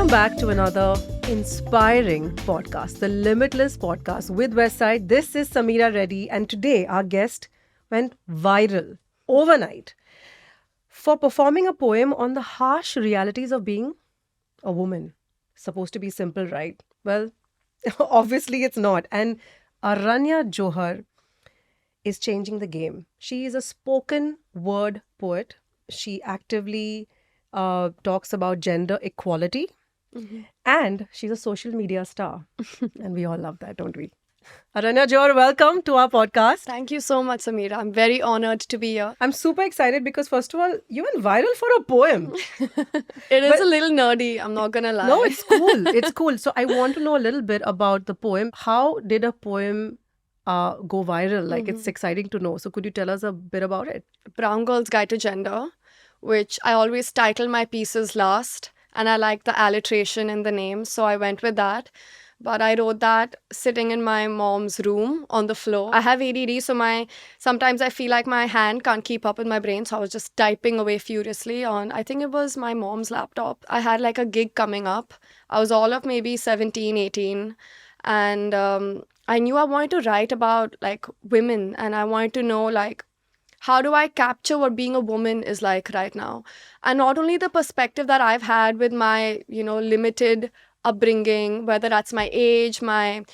Welcome back to another inspiring podcast, the Limitless Podcast with Westside. This is Sameera Reddy, and today our guest went viral overnight for performing a poem on the harsh realities of being a woman. Supposed to be simple, right? Well, obviously it's not. And Aranya Johar is changing the game. She is a spoken word poet. She actively talks about gender equality. And she's a social media star. And we all love that, don't we? Aranya Johar, welcome to our podcast. Thank you so much, Sameera. I'm very honored to be here. I'm super excited because, first of all, you went viral for a poem. It is a little nerdy, I'm not gonna lie. No, it's cool. It's cool. So I want to know a little bit about the poem. How did a poem go viral? Like, it's exciting to know. So could you tell us a bit about it? Brown Girl's Guide to Gender, which I always title my pieces last. And I like the alliteration in the name, so I went with that. But I wrote that sitting in my mom's room on the floor. I have ADD, so sometimes I feel like my hand can't keep up with my brain. So I was just typing away furiously on, I think it was my mom's laptop. I had like a gig coming up. I was all of maybe 17, 18. And I knew I wanted to write about like women. And I wanted to know like, how do I capture what being a woman is like right now? And not only the perspective that I've had with my, limited upbringing, whether that's my age, my,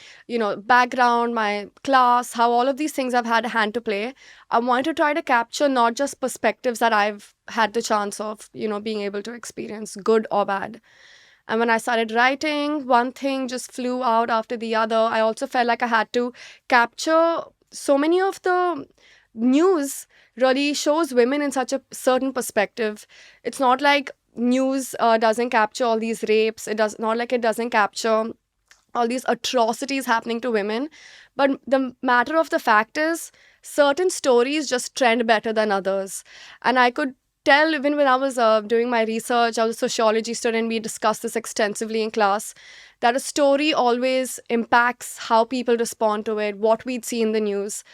background, my class, how all of these things I've had a hand to play. I wanted to try to capture not just perspectives that I've had the chance of, being able to experience, good or bad. And when I started writing, one thing just flew out after the other. I also felt like I had to capture so many of the news really shows women in such a certain perspective. It's not like news doesn't capture all these rapes. It doesn't capture all these atrocities happening to women. But the matter of the fact is, certain stories just trend better than others. And I could tell even when I was doing my research, I was a sociology student, we discussed this extensively in class, that a story always impacts how people respond to it, what we'd see in the news.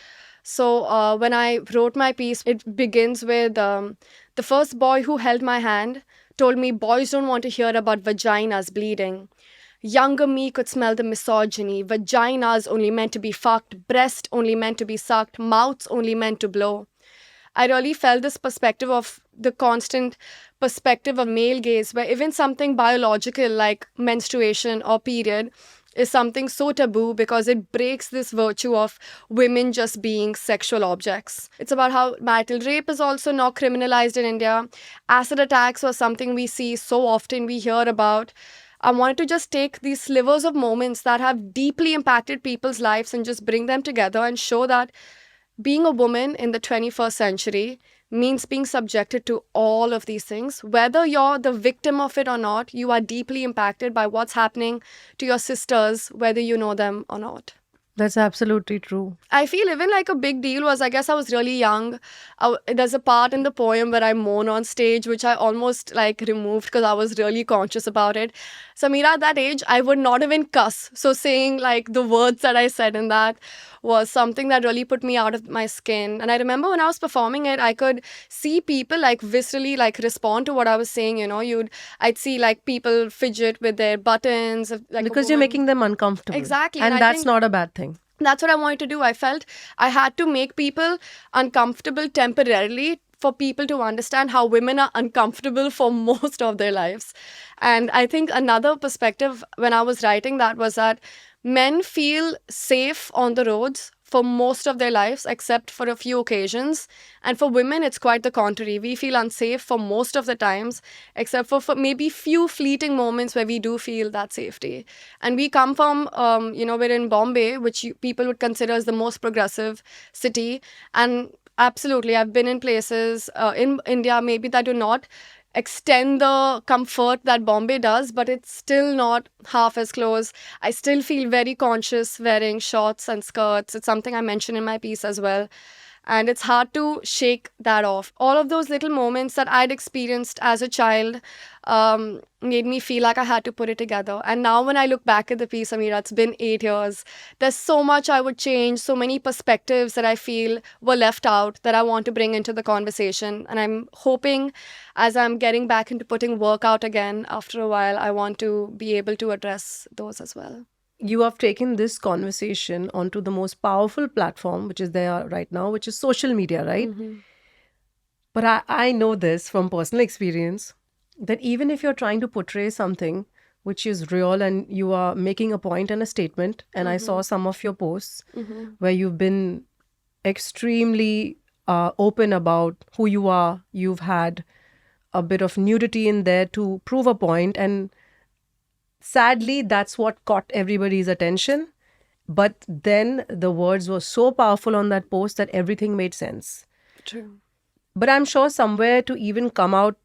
So when I wrote my piece, it begins with the first boy who held my hand told me boys don't want to hear about vaginas bleeding. Younger me could smell the misogyny. Vaginas only meant to be fucked, breast only meant to be sucked, mouths only meant to blow. I really felt this perspective of the constant perspective of male gaze, where even something biological like menstruation or period is something so taboo because it breaks this virtue of women just being sexual objects. It's about how marital rape is also not criminalized in India. Acid attacks was something we see so often, we hear about. I wanted to just take these slivers of moments that have deeply impacted people's lives and just bring them together and show that being a woman in the 21st century means being subjected to all of these things. Whether you're the victim of it or not, you are deeply impacted by what's happening to your sisters, whether you know them or not. That's absolutely true. I feel even like a big deal was, I guess I was really young. There's a part in the poem where I moan on stage, which I almost like removed because I was really conscious about it. Sameera, at that age, I would not even cuss. So saying like the words that I said in that was something that really put me out of my skin. And I remember when I was performing it, I could see people like viscerally like respond to what I was saying, I'd see like people fidget with their buttons. Like because you're making them uncomfortable. Exactly. And that's not a bad thing. That's what I wanted to do. I felt I had to make people uncomfortable temporarily for people to understand how women are uncomfortable for most of their lives. And I think another perspective when I was writing that was that men feel safe on the roads for most of their lives, except for a few occasions. And for women, it's quite the contrary. We feel unsafe for most of the times, except for maybe few fleeting moments where we do feel that safety. And we come from, we're in Bombay, which people would consider as the most progressive city. And absolutely, I've been in places in India, maybe that do not extend the comfort that Bombay does, but it's still not half as close. I still feel very conscious wearing shorts and skirts. It's something I mention in my piece as well. And it's hard to shake that off. All of those little moments that I'd experienced as a child made me feel like I had to put it together. And now when I look back at the piece, Sameera, it's been 8 years. There's so much I would change, so many perspectives that I feel were left out that I want to bring into the conversation. And I'm hoping as I'm getting back into putting work out again after a while, I want to be able to address those as well. You have taken this conversation onto the most powerful platform, which is there right now, which is social media, right? But I know this from personal experience that even if you're trying to portray something which is real and you are making a point and a statement, and I saw some of your posts where you've been extremely open about who you are, you've had a bit of nudity in there to prove a point, and sadly, that's what caught everybody's attention. But then the words were so powerful on that post that everything made sense. True. But I'm sure somewhere to even come out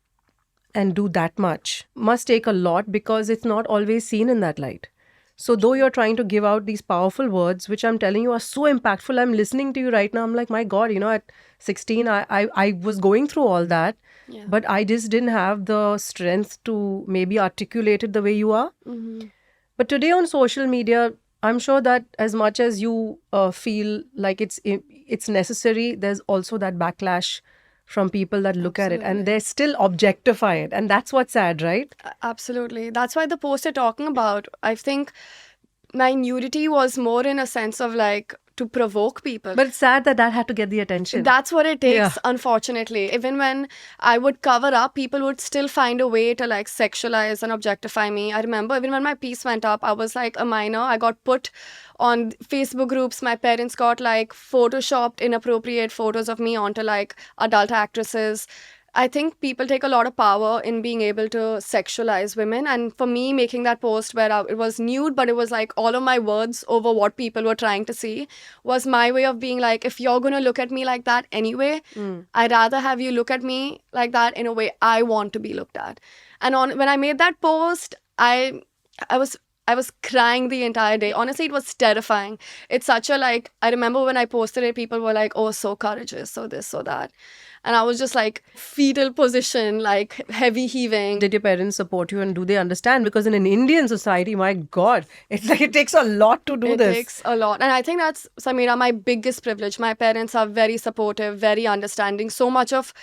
and do that much must take a lot because it's not always seen in that light. So though you're trying to give out these powerful words, which I'm telling you are so impactful, I'm listening to you right now. I'm like, my God, at 16, I was going through all that. Yeah. But I just didn't have the strength to maybe articulate it the way you are. But today on social media, I'm sure that as much as you feel like it's necessary, there's also that backlash from people that look at it and they still objectify it. And that's what's sad, right? Absolutely. That's why the post you're talking about, I think my nudity was more in a sense of like to provoke people. But it's sad that had to get the attention. That's what it takes, Yeah. unfortunately. Even when I would cover up, people would still find a way to like sexualize and objectify me. I remember even when my piece went up, I was like a minor. I got put on Facebook groups. My parents got like photoshopped inappropriate photos of me onto like adult actresses. I think people take a lot of power in being able to sexualize women. And for me, making that post where it was nude, but it was like all of my words over what people were trying to see was my way of being like, if you're going to look at me like that anyway, I'd rather have you look at me like that in a way I want to be looked at. And when I made that post, I was crying the entire day. Honestly, it was terrifying. It's such a like, I remember when I posted it, people were like, oh, so courageous, so this, so that. And I was just like fetal position, like heavy heaving. Did your parents support you and do they understand? Because in an Indian society, my God, it's like it takes a lot to do this. It takes a lot. And I think that's, Sameera, my biggest privilege. My parents are very supportive, very understanding. So much of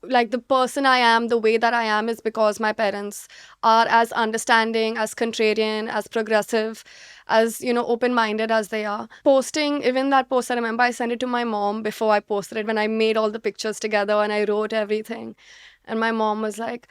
like the person I am, the way that I am is because my parents are as understanding, as contrarian, as progressive, as, open-minded as they are. Posting, even that post, I remember I sent it to my mom before I posted it when I made all the pictures together and I wrote everything. And my mom was like,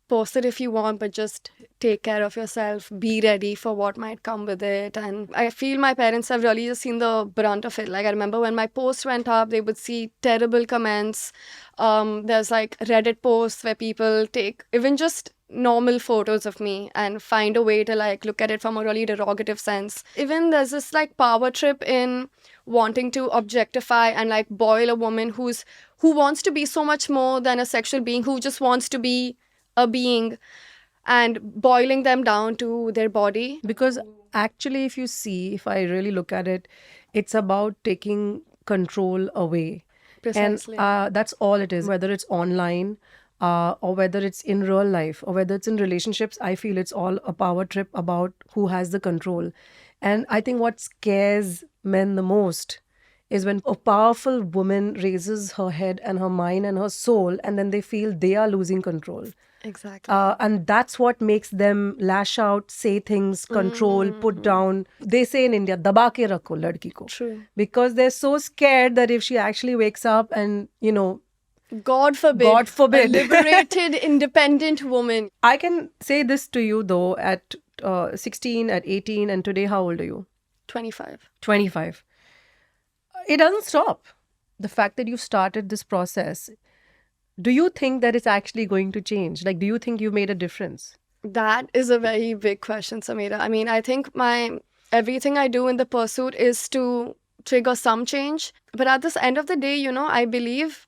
post it if you want, but just take care of yourself. Be ready for what might come with it. And I feel my parents have really just seen the brunt of it. Like I remember when my post went up, they would see terrible comments. There's like Reddit posts where people take even just normal photos of me and find a way to like look at it from a really derogative sense. Even there's this like power trip in wanting to objectify and like boil a woman who wants to be so much more than a sexual being, who just wants to be a being, and boiling them down to their body. Because actually, if I really look at it, it's about taking control away. Precisely. And that's all it is, whether it's online or whether it's in real life or whether it's in relationships. I feel it's all a power trip about who has the control. And I think what scares men the most is when a powerful woman raises her head and her mind and her soul, and then they feel they are losing control. Exactly. And that's what makes them lash out, say things, control, put down. They say in India, daba ke rakho ladki ko. True. Because they're so scared that if she actually wakes up and, God forbid. God forbid. A liberated, independent woman. I can say this to you though, at 16, at 18, and today, how old are you? 25. 25. It doesn't stop. The fact that you started this process, do you think that it's actually going to change? Like, do you think you made a difference? That is a very big question, Sameera. I mean, I think everything I do in the pursuit is to trigger some change. But at this end of the day, I believe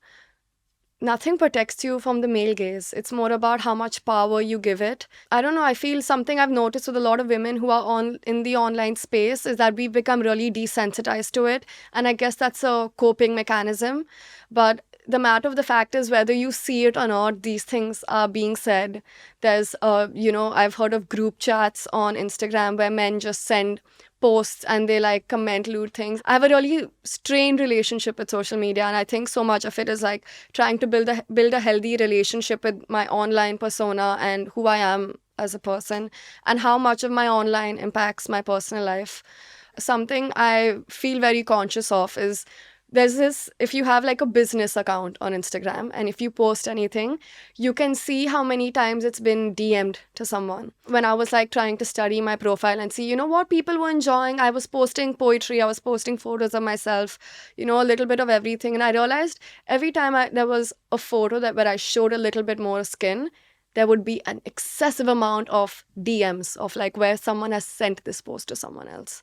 nothing protects you from the male gaze. It's more about how much power you give it. I don't know, I feel something I've noticed with a lot of women who are on in the online space is that we've become really desensitized to it. And I guess that's a coping mechanism. But the matter of the fact is, whether you see it or not, these things are being said. There's, I've heard of group chats on Instagram where men just send posts and they like comment lewd things. I have a really strained relationship with social media, and I think so much of it is like trying to build a healthy relationship with my online persona and who I am as a person, and how much of my online impacts my personal life. Something I feel very conscious of is, there's this, if you have like a business account on Instagram and if you post anything, you can see how many times it's been DM'd to someone. When I was like trying to study my profile and see, what people were enjoying, I was posting poetry, I was posting photos of myself, a little bit of everything. And I realized every time there was a photo where I showed a little bit more skin, there would be an excessive amount of DMs of like where someone has sent this post to someone else.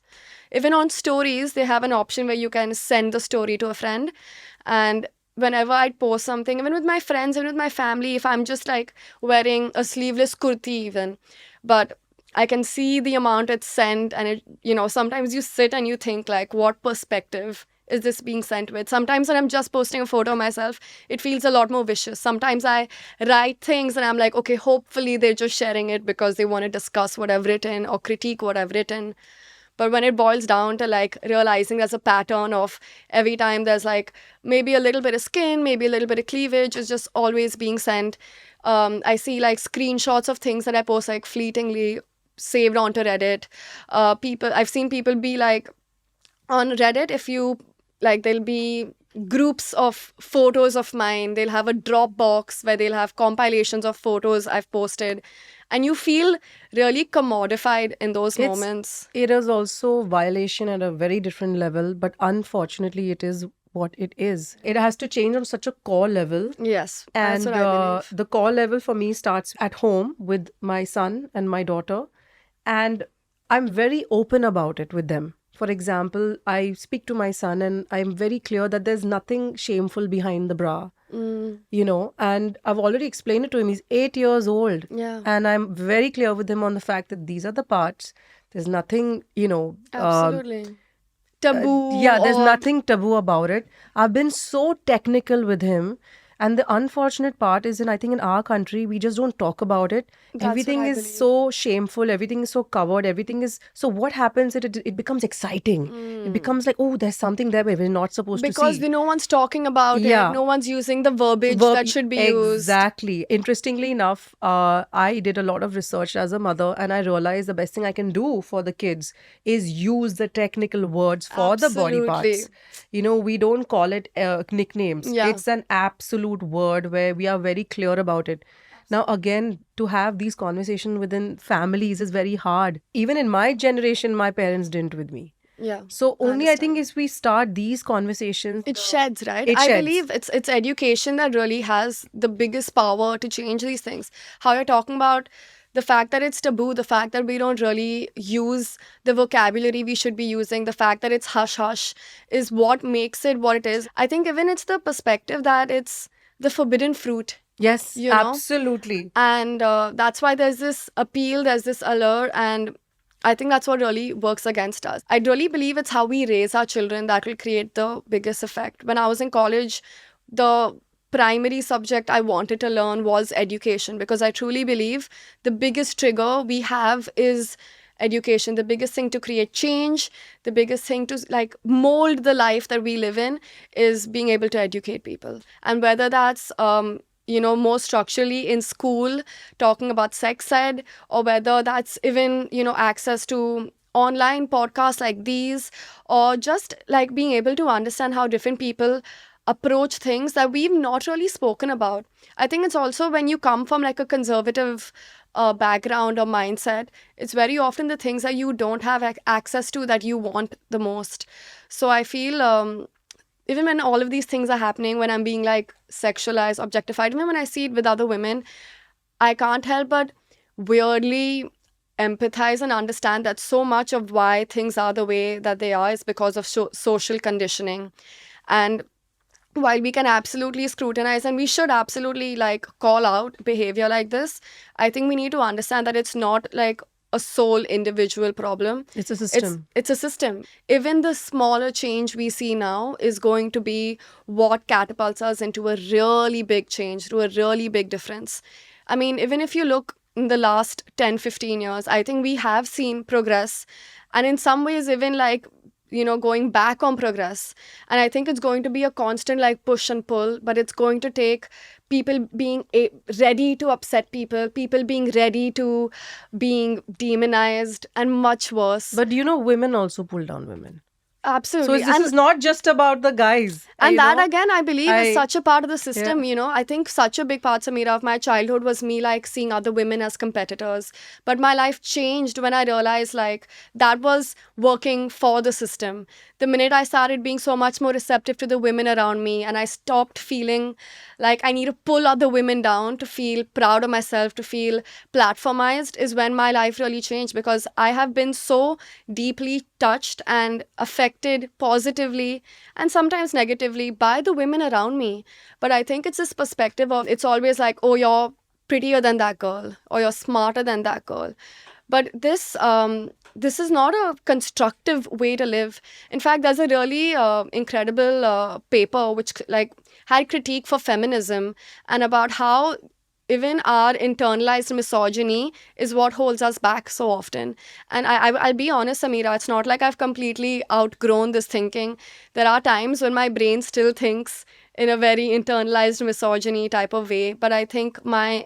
Even on stories, they have an option where you can send the story to a friend. And whenever I'd post something, even with my friends, even with my family, if I'm just like wearing a sleeveless kurti even, but I can see the amount it's sent, and sometimes you sit and you think like, what perspective is this being sent with? Sometimes when I'm just posting a photo of myself, it feels a lot more vicious. Sometimes I write things and I'm like, okay, hopefully they're just sharing it because they want to discuss what I've written or critique what I've written. But when it boils down to like realizing there's a pattern of every time there's like maybe a little bit of skin, maybe a little bit of cleavage is just always being sent. I see like screenshots of things that I post like fleetingly saved onto Reddit. I've seen people be like, on Reddit, if you like, there'll be groups of photos of mine. They'll have a Dropbox where they'll have compilations of photos I've posted. And you feel really commodified in those moments. It is also violation at a very different level, but unfortunately, it is what it is. It has to change on such a core level. Yes, and that's what I believe. The core level for me starts at home with my son and my daughter, and I'm very open about it with them. For example, I speak to my son and I'm very clear that there's nothing shameful behind the bra, and I've already explained it to him. He's 8 years old. Yeah. And I'm very clear with him on the fact that these are the parts. There's nothing, Absolutely. Taboo. There's nothing taboo about it. I've been so technical with him. And the unfortunate part is, I think in our country, we just don't talk about it. That's everything what I is believe. so shameful. Everything is so covered. Everything is... So what happens? It becomes exciting. It becomes like, oh, there's something there we're not supposed to see. Because no one's talking about it. No one's using the verbiage that should be used. Exactly. Interestingly enough, I did a lot of research as a mother, and I realized the best thing I can do for the kids is use the technical words for the body parts. We don't call it nicknames. Yeah. It's an absolute word where we are very clear about it. Now, again, to have these conversations within families is very hard. Even in my generation, my parents didn't with me. Yeah. So only I think is we start these conversations. It sheds, right? It I sheds. believe it's education that really has the biggest power to change these things. How you're talking about the fact that it's taboo, the fact that we don't really use the vocabulary we should be using, the fact that it's hush-hush is what makes it what it is. I think even it's the perspective that it's the forbidden fruit. Yes, absolutely. And that's why there's this appeal, there's this allure, and I think that's what really works against us. I really believe it's how we raise our children that will create the biggest effect. When I was in college, the primary subject I wanted to learn was education, because I truly believe the biggest trigger we have is education. The biggest thing to create change, the biggest thing to like mold the life that we live in is being able to educate people. And whether that's more structurally in school, talking about sex ed, or whether that's even, access to online podcasts like these, or just like being able to understand how different people approach things that we've not really spoken about. I think it's also when you come from like a conservative background or mindset, it's very often the things that you don't have access to that you want the most. So I feel even when all of these things are happening, when I'm being like sexualized, objectified, even when I see it with other women, I can't help but weirdly empathize and understand that so much of why things are the way that they are is because of social conditioning. And while we can absolutely scrutinize and we should absolutely like call out behavior like this, I think we need to understand that it's not like a sole individual problem. It's a it's system. it's a system. Even the smaller change we see now is going to be what catapults us into a really big change, to a really big difference. I mean, even if you look in the last 10-15 years, I think we have seen progress, and in some ways even like, going back on progress. And I think it's going to be a constant like push and pull, but it's going to take people being ready to upset people, people being ready to being demonized, and much worse. But women also pull down women. So Absolutely. this is not just about the guys. And that again, I believe, is I- such a part of the system. I think such a big part, Sameera, of my childhood was me like seeing other women as competitors. But my life changed when I realized like that was working for the system. The minute I started being so much more receptive to the women around me, and I stopped feeling like I need to pull other women down to feel proud of myself, to feel platformized, is when my life really changed, because I have been so deeply touched and affected positively and sometimes negatively by the women around me. But I think it's this perspective of, it's always like, oh, you're prettier than that girl, or you're smarter than that girl. But this is not a constructive way to live. In fact, there's a really incredible paper which like had critique for feminism, and about how even our internalized misogyny is what holds us back so often. And I'll be honest, Sameera, it's not like I've completely outgrown this thinking. There are times when my brain still thinks in a very internalized misogyny type of way. But I think my,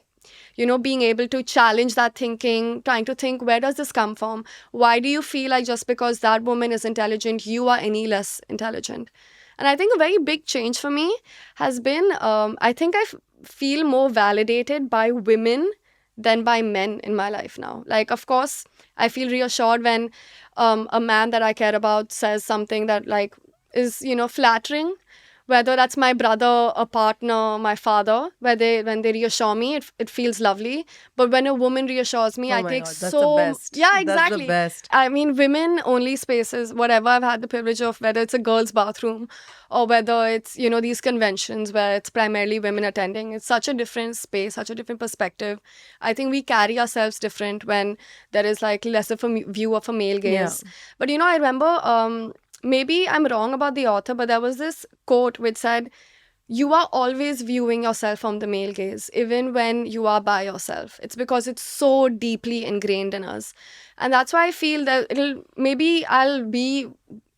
being able to challenge that thinking, trying to think, where does this come from? Why do you feel like just because that woman is intelligent, you are any less intelligent? And I think a very big change for me has been, I think I feel more validated by women than by men in my life now. Like, of course, I feel reassured when a man that I care about says something that like is, flattering. Whether that's my brother, a partner, my father, when they reassure me, it feels lovely. But when a woman reassures me, Oh I my take God, that's so the best. yeah, That's exactly. the best. I mean, women only spaces, whatever I've had the privilege of, whether it's a girl's bathroom or whether it's, these conventions where it's primarily women attending, it's such a different space, such a different perspective. I think we carry ourselves different when there is like less of a view of a male gaze. But I remember, maybe I'm wrong about the author, but there was this quote which said, you are always viewing yourself from the male gaze, even when you are by yourself. It's because it's so deeply ingrained in us. And that's why I feel that maybe I'll be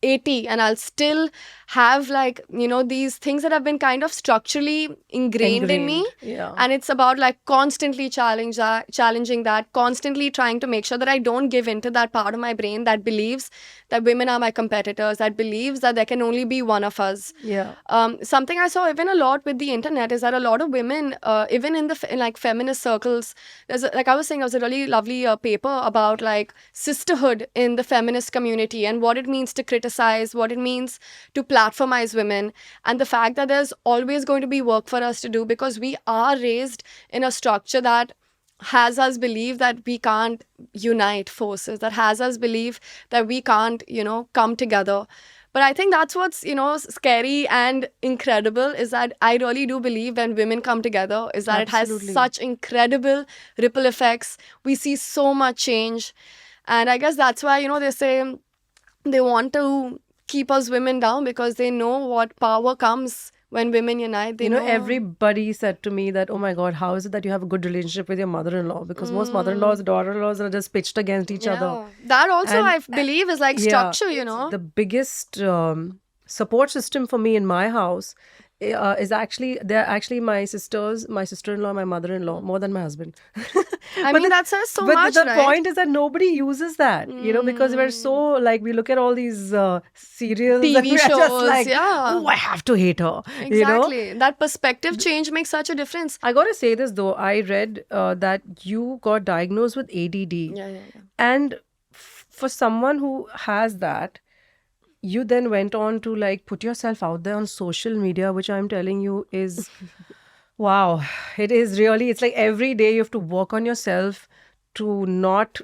80 and I'll still have like, these things that have been kind of structurally ingrained in me. Yeah. And it's about like constantly challenging that, constantly trying to make sure that I don't give into that part of my brain that believes that women are my competitors, that believes that there can only be one of us. Yeah. Something I saw even a lot with the internet is that a lot of women, even in like feminist circles, like I was saying, there was a really lovely paper about like sisterhood in the feminist community and what it means to criticize, what it means to platformize women, and the fact that there's always going to be work for us to do, because we are raised in a structure that has us believe that we can't unite forces, that has us believe that we can't, come together. But I think that's what's, scary and incredible, is that I really do believe when women come together, is that Absolutely. it has such incredible ripple effects. We see so much change. And I guess that's why, they say they want to keep us women down, because they know what power comes when women unite. They know everybody said to me that, oh my God, how is it that you have a good relationship with your mother-in-law? Because most mother-in-laws, daughter-in-laws are just pitched against each other. That also, And- I believe, is like structure, The biggest support system for me in my house is they're actually my sisters, my sister-in-law, my mother-in-law, more than my husband. I mean, that says so but much, the right? point is that nobody uses that, because we're so like, we look at all these serials and TV we're just shows, like, yeah. oh, I have to hate her. Exactly. That perspective change makes such a difference. I got to say this though, I read that you got diagnosed with ADD. Yeah. And for someone who has that, you then went on to like put yourself out there on social media, which I'm telling you is, wow, it is really, it's like every day you have to work on yourself to not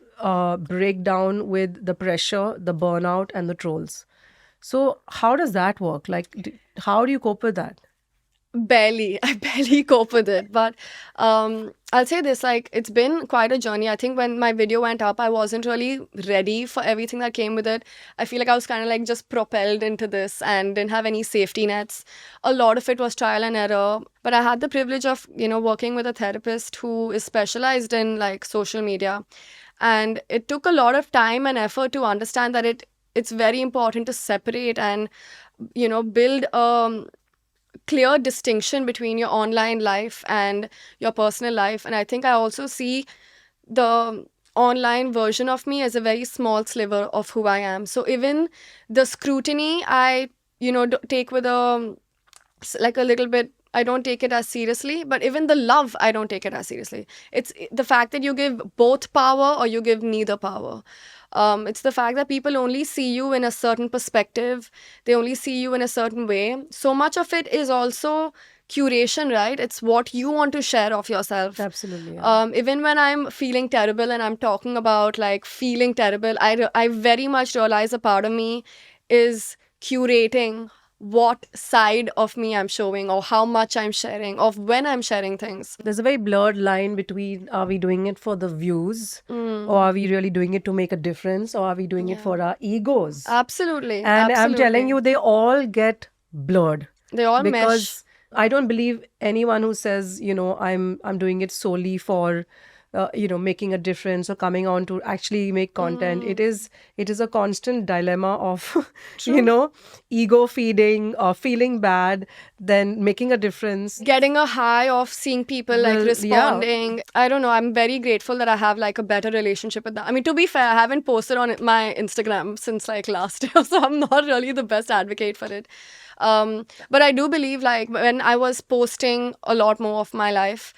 break down with the pressure, the burnout and the trolls. So how does that work? Like, how do you cope with that? Barely. I barely cope with it. But I'll say this, like, it's been quite a journey. I think when my video went up, I wasn't really ready for everything that came with it. I feel like I was kind of like just propelled into this and didn't have any safety nets. A lot of it was trial and error. But I had the privilege of, working with a therapist who is specialized in like social media. And it took a lot of time and effort to understand that it's very important to separate and, build clear distinction between your online life and your personal life. And I think I also see the online version of me as a very small sliver of who I am. So even the scrutiny I, take with like a little bit, I don't take it as seriously, but even the love, I don't take it as seriously. It's the fact that you give both power or you give neither power. It's the fact that people only see you in a certain perspective. They only see you in a certain way. So much of it is also curation, right? It's what you want to share of yourself. Absolutely. Yeah. Even when I'm feeling terrible and I'm talking about like feeling terrible, I very much realize a part of me is curating what side of me I'm showing or how much I'm sharing, of when I'm sharing things. There's a very blurred line between, are we doing it for the views, or are we really doing it to make a difference, or are we doing it for our egos? Absolutely. And I'm telling absolutely. you, they all get blurred. They all mesh. Because I don't believe anyone who says, I'm doing it solely for making a difference or coming on to actually make content. It is a constant dilemma of ego feeding or feeling bad, then making a difference, getting a high of seeing people like Well, responding. I don't know, I'm very grateful that I have like a better relationship with that. I mean, to be fair, I haven't posted on my Instagram since like last year, so I'm not really the best advocate for it. But I do believe like when I was posting a lot more of my life,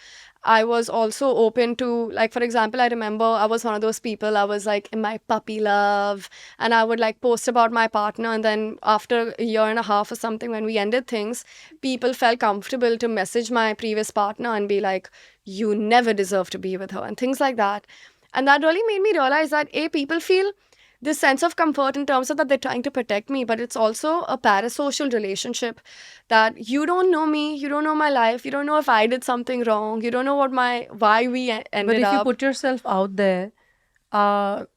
I was also open to, like, for example, I remember I was one of those people, I was like in my puppy love and I would like post about my partner, and then after a year and a half or something, when we ended things, people felt comfortable to message my previous partner and be like, you never deserve to be with her and things like that. And that really made me realize that people feel this sense of comfort in terms of that they're trying to protect me, but it's also a parasocial relationship that you don't know me, you don't know my life, you don't know if I did something wrong, you don't know why we ended But if up. you put yourself out there,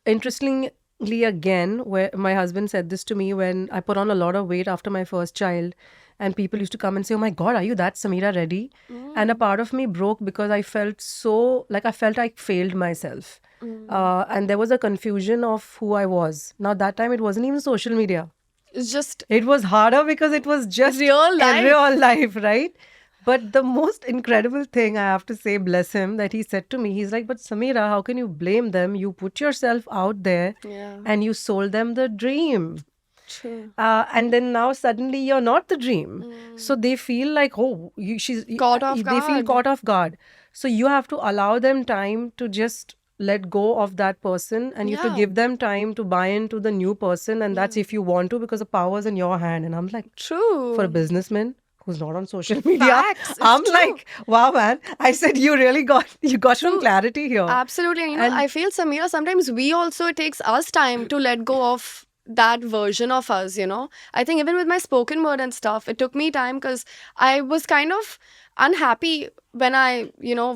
interestingly again, where my husband said this to me when I put on a lot of weight after my first child, and people used to come and say, "Oh my God, are you that Sameera Reddy?" And a part of me broke because I felt I felt I failed myself. And there was a confusion of who I was. Now that time it wasn't even social media. It's just It was harder because it was just real life. real life, right? But the most incredible thing I have to say, bless him, that he said to me, he's like, but Sameera, how can you blame them? You put yourself out there and you sold them the dream. True. And then now suddenly you're not the dream. So they feel like, oh, she's Caught off they feel guard. caught off guard. So you have to allow them time to just let go of that person, and you have to give them time to buy into the new person. And that's if you want to, because the power's in your hand. And I'm like, True. for a businessman who's not on social media, Facts, it's I'm true. like, wow, man. I said, you really got some clarity here. Absolutely. And I feel, Sameera, sometimes it takes us time to let go of that version of us, I think even with my spoken word and stuff, it took me time because I was kind of unhappy when I,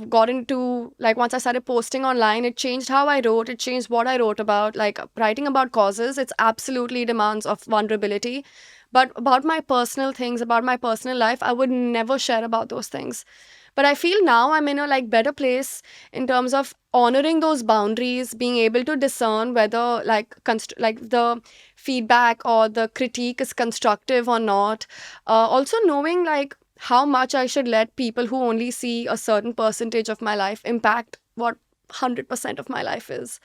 got into, like, once I started posting online, it changed how I wrote, it changed what I wrote about. Like, writing about causes, it's absolutely demands of vulnerability. But about my personal things, about my personal life, I would never share about those things. But I feel now I'm in a better place in terms of honoring those boundaries, being able to discern whether the feedback or the critique is constructive or not. Also knowing how much I should let people who only see a certain percentage of my life impact what 100% of my life is.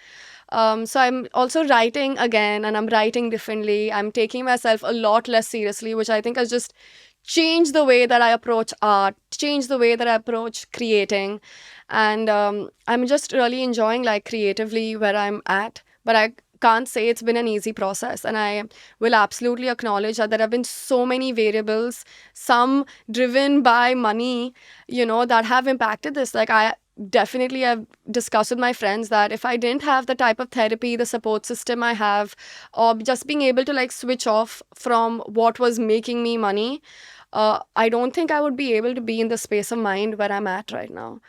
So I'm also writing again, and I'm writing differently. I'm taking myself a lot less seriously, which I think has just changed the way that I approach art, changed the way that I approach creating. And I'm just really enjoying creatively where I'm at. But I can't say it's been an easy process. And I will absolutely acknowledge that there have been so many variables, some driven by money, that have impacted this. I definitely have discussed with my friends that if I didn't have the type of therapy, the support system I have, or just being able to switch off from what was making me money, I don't think I would be able to be in the space of mind where I'm at right now.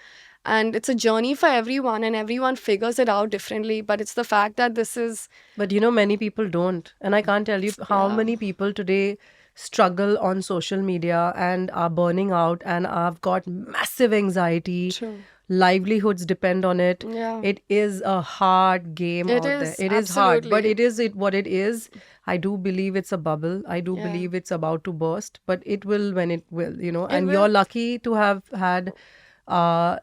And it's a journey for everyone, and everyone figures it out differently. But it's the fact that this is, But many people don't. And I can't tell you how yeah, many people today struggle on social media and are burning out and have got massive anxiety. true. Livelihoods depend on it. Yeah, It is a hard game it out there. is, It is hard, but absolutely. it is what it is. I do believe it's a bubble. I do Yeah, believe it's about to burst, but it will when it will. it And you're will. lucky to have had uh,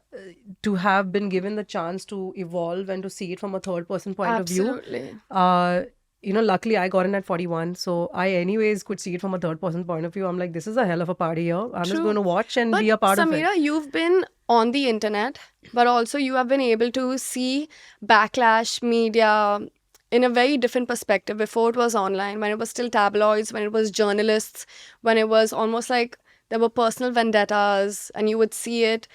to have been given the chance to evolve and to see it from a third person point of view. Absolutely. uh Luckily I got in at 41, so I anyways could see it from a third person point of view. I'm like, this is a hell of a party here. I'm just going True. to watch and But be a part of it. Sameera, you've been on the internet, but also you have been able to see backlash media in a very different perspective before it was online, when it was still tabloids, when it was journalists, when it was almost like there were personal vendettas, and you would see it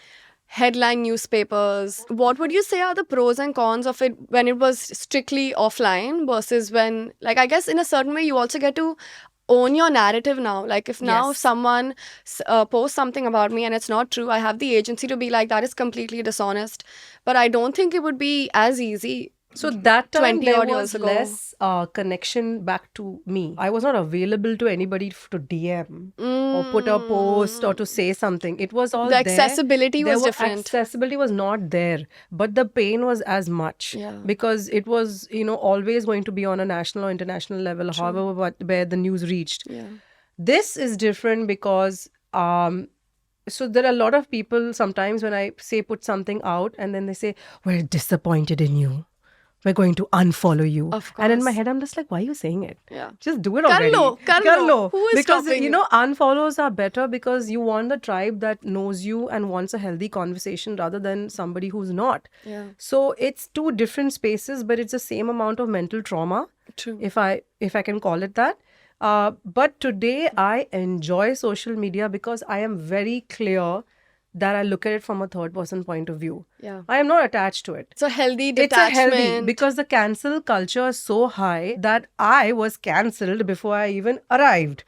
headline newspapers. What would you say are the pros and cons of it when it was strictly offline versus when, like, I guess in a certain way, you also get to own your narrative now. Like, if now Yes. someone posts something about me and it's not true, I have the agency to be like, that is completely dishonest. But I don't think it would be as easy So that time 20 there odd was years ago. less connection back to me. I was not available to anybody to DM or put a post or to say something. It was all The there. accessibility There was were different. accessibility was not there, but the pain was as much Yeah. because it was always going to be on a national or international level, however where the news reached. Yeah. This is different because so there are a lot of people sometimes when I say put something out and then they say, we're disappointed in you, we're going to unfollow you. Of And in my course. head, I'm just like, why are you saying it? Yeah. Just do it Kar already. lo, kar Kar lo. lo. Who is Because, stopping you? unfollows are better because you want the tribe that knows you and wants a healthy conversation rather than somebody who's not. Yeah. So it's two different spaces, but it's the same amount of mental trauma, True. if I can call it that. But today I enjoy social media because I am very clear that I look at it from a third person point of view. Yeah. I am not attached to it. It's a healthy It's a healthy detachment. because the cancel culture is so high that I was cancelled before I even arrived.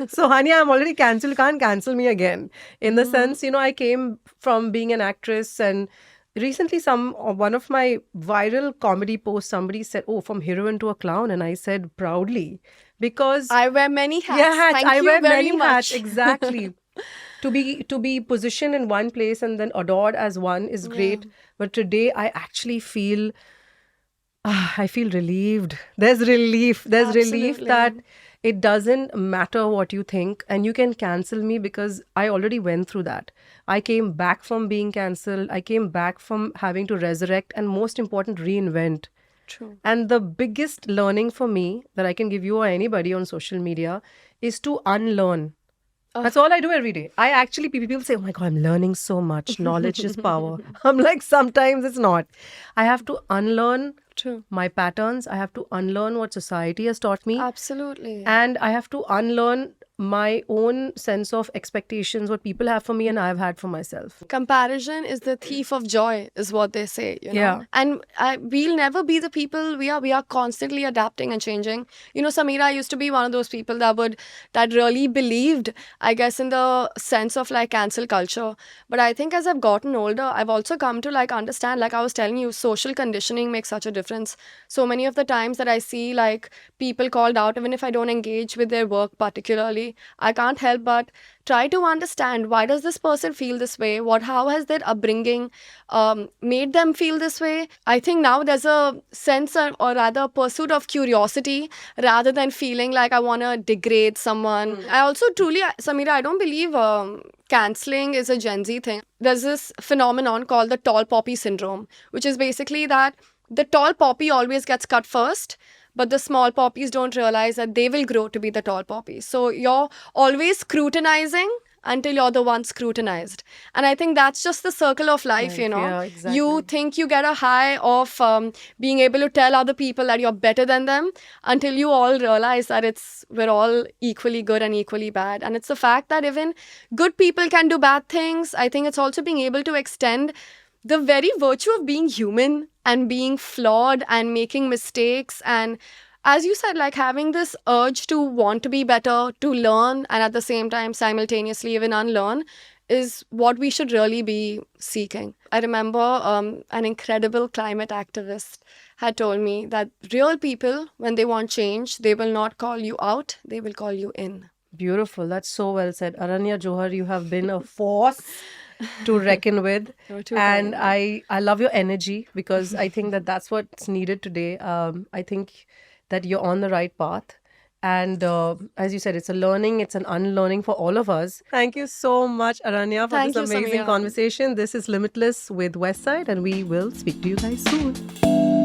So, honey, I'm already cancelled. You can't cancel me again. In the sense, I came from being an actress, and recently one of my viral comedy posts, somebody said, "Oh, from heroine to a clown," and I said proudly because I wear many hats. yeah, hats. Thank I you wear very many much. hats. Exactly. To be positioned in one place and then adored as one is great. But today I actually feel I feel relieved. There's relief. There's relief Absolutely. that it doesn't matter what you think and you can cancel me because I already went through that. I came back from being cancelled. I came back from having to resurrect and most important, reinvent. True. And the biggest learning for me that I can give you or anybody on social media is to unlearn. That's all I do every day. I actually, people say, oh my God, I'm learning so much. Knowledge is power. I'm like, sometimes it's not. I have to unlearn True. my patterns. I have to unlearn what society has taught me. Absolutely. And I have to unlearn my own sense of expectations, what people have for me and I've had for myself. Comparison is the thief of joy, is what they say, Yeah. And we'll never be the people we are. We are constantly adapting and changing. Sameera used to be one of those people that really believed, I guess, in the sense of like cancel culture. But I think as I've gotten older, I've also come to like understand, like I was telling you, social conditioning makes such a difference. So many of the times that I see like people called out, even if I don't engage with their work particularly, I can't help but try to understand, why does this person feel this way? How has their upbringing made them feel this way? I think now there's a sense or rather pursuit of curiosity rather than feeling like I want to degrade someone. I also truly, Sameera, I don't believe canceling is a Gen Z thing. There's this phenomenon called the tall poppy syndrome, which is basically that the tall poppy always gets cut first, but the small poppies don't realize that they will grow to be the tall poppies. So you're always scrutinizing until you're the one scrutinized. And I think that's just the circle of life, Yeah, exactly. You think you get a high of being able to tell other people that you're better than them until you all realize that we're all equally good and equally bad. And it's the fact that even good people can do bad things. I think it's also being able to extend the very virtue of being human and being flawed and making mistakes and as you said, like having this urge to want to be better, to learn, and at the same time, simultaneously even unlearn is what we should really be seeking. I remember an incredible climate activist had told me that real people, when they want change, they will not call you out, they will call you in. Beautiful. That's so well said. Aranya Johar, you have been a force to reckon with. You're too And kind. I love your energy because I think that that's what's needed today. I think that you're on the right path. And as you said, it's a learning, it's an unlearning for all of us. Thank you so much, Aranya, for Thank this you, amazing Sameera. conversation. This is Limitless with Westside, and we will speak to you guys soon.